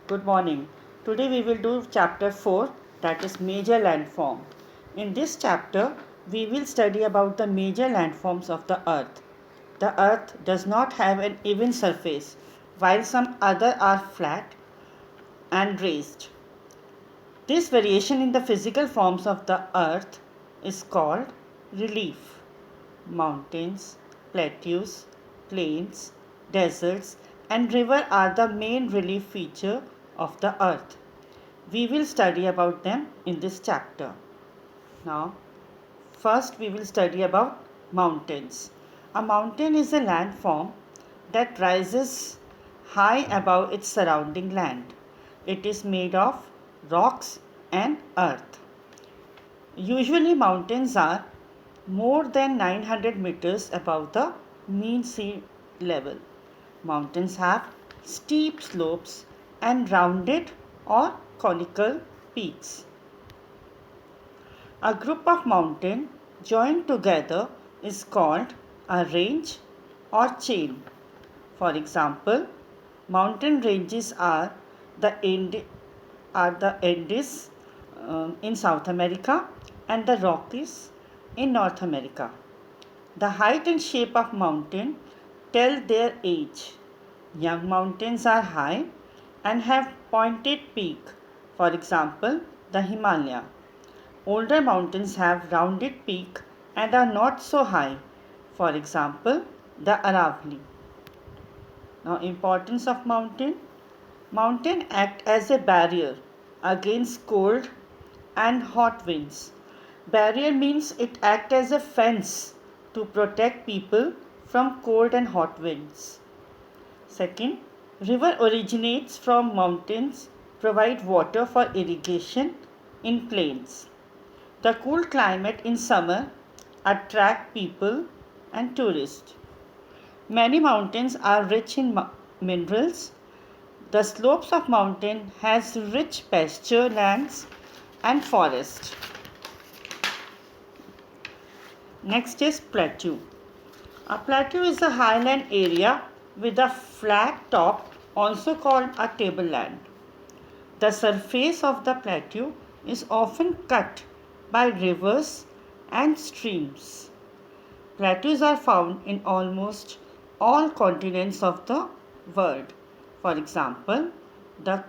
Good morning. Today we will do chapter 4, that is major landform. In this chapter we will study about the major landforms of the earth. The earth does not have an even surface while some other are flat and raised. This variation in the physical forms of the earth is called relief. Mountains, plateaus, plains, deserts and river are the main relief feature of the earth. We will study about them in this chapter. Now, first we will study about mountains. A mountain is a landform that rises high above its surrounding land. It is made of rocks and earth. Usually mountains are more than 900 meters above the mean sea level. Mountains have steep slopes and rounded or conical peaks. A group of mountains joined together is called a range or chain. For example, mountain ranges are the Andes in South America and the Rockies in North America. The height and shape of mountain tell their age. Young mountains are high and have pointed peak. For example, the Himalaya. Older mountains have rounded peak and are not so high. For example, the Aravalli. Now, importance of mountain. Mountain act as a barrier against cold and hot winds. Barrier means it act as a fence to protect people from cold and hot winds. Second, river originates from mountains, provide water for irrigation in plains. The cool climate in summer attract people and tourists. Many mountains are rich in minerals. The slopes of mountain has rich pasture lands and forest. Next is plateau. A plateau is a highland area with a flat top, also called a tableland. The surface of the plateau is often cut by rivers and streams. Plateaus are found in almost all continents of the world. For example, the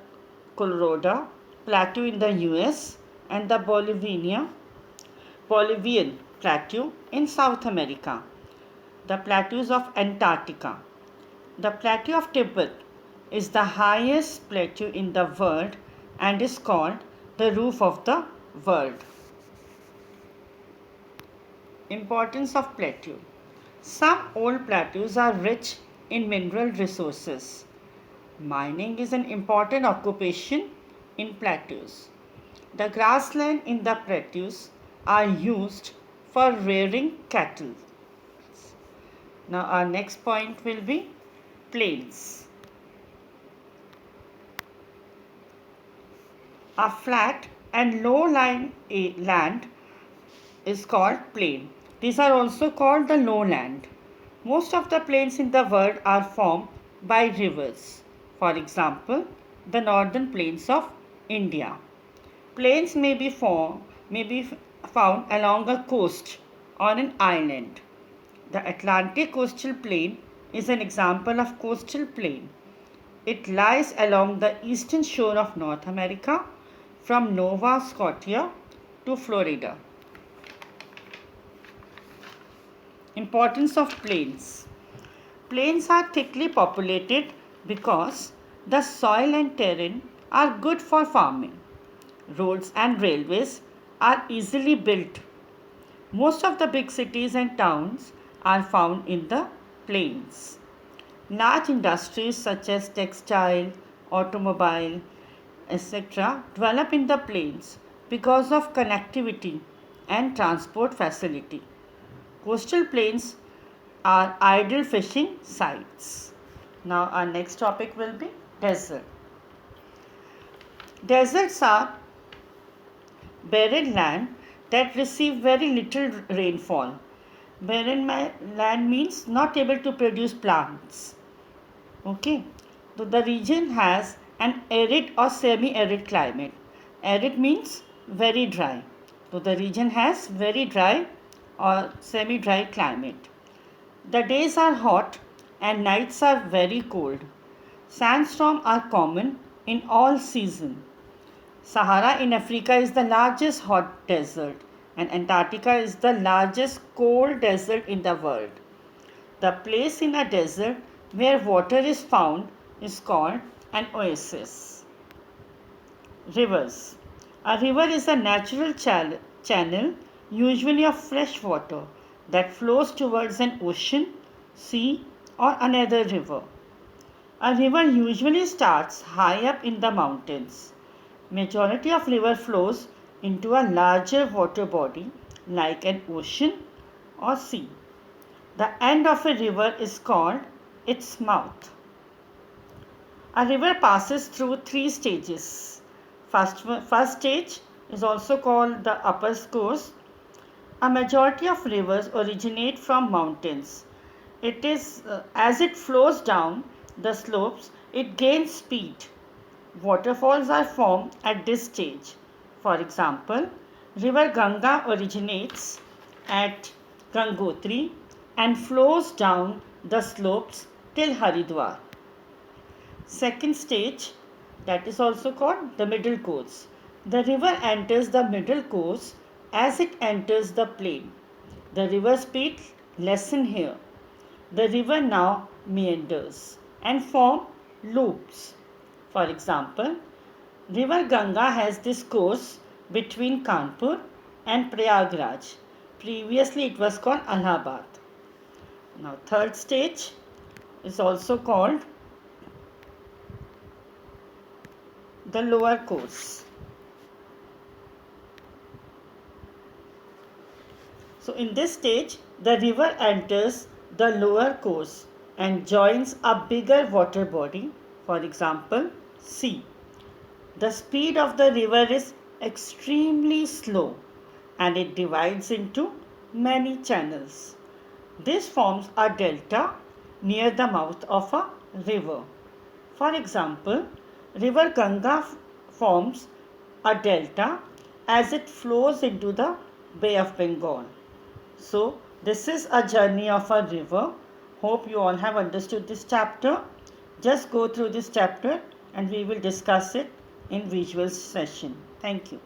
Colorado Plateau in the US and the Bolivian Plateau in South America. The plateaus of Antarctica. The plateau of Tibet is the highest plateau in the world and is called the roof of the world. Importance of plateau. Some old plateaus are rich in mineral resources. Mining is an important occupation in plateaus. The grassland in the plateaus are used for rearing cattle. Now our next point will be plains. A flat and low-lying land is called plain. These are also called the lowland. Most of the plains in the world are formed by rivers. For example, the northern plains of India. Plains may be found along a coast or an island. The Atlantic coastal plain is an example of coastal plain. It lies along the eastern shore of North America from Nova Scotia to Florida. Importance of plains. Plains are thickly populated because the soil and terrain are good for farming. Roads and railways are easily built. Most of the big cities and towns are found in the plains. Large industries such as textile, automobile, etc. develop in the plains because of connectivity and transport facility. Coastal plains are ideal fishing sites. Now our next topic will be desert. Deserts are barren land that receive very little rainfall. Barren land means not able to produce plants. Okay. So the region has an arid or semi-arid climate. Arid means very dry. So the region has very dry or semi-dry climate. The days are hot and nights are very cold. Sandstorms are common in all seasons. Sahara in Africa is the largest hot desert, and Antarctica is the largest cold desert in the world. The place in a desert where water is found is called an oasis. Rivers. A river is a natural channel, usually of fresh water, that flows towards an ocean, sea, or another river. A river usually starts high up in the mountains. Majority of river flows into a larger water body like an ocean or sea. The end of a river is called its mouth. A river passes through three stages. First stage is also called the upper course. A majority of rivers originate from mountains. It is as it flows down the slopes, it gains speed. Waterfalls are formed at this stage. For example, river Ganga originates at Gangotri and flows down the slopes till Haridwar. Second stage, that is also called the middle course. The river enters the middle course as it enters the plain. The river speed lessen here. The river now meanders and form loops. For example, river Ganga has this course between Kanpur and Prayagraj. Previously it was called Allahabad. Now third stage is also called the lower course. So in this stage, the river enters the lower course and joins a bigger water body, for example, sea. The speed of the river is extremely slow and it divides into many channels. This forms a delta near the mouth of a river. For example, river Ganga forms a delta as it flows into the Bay of Bengal. So, this is a journey of a river. Hope you all have understood this chapter. Just go through this chapter and we will discuss it in visual session. Thank you.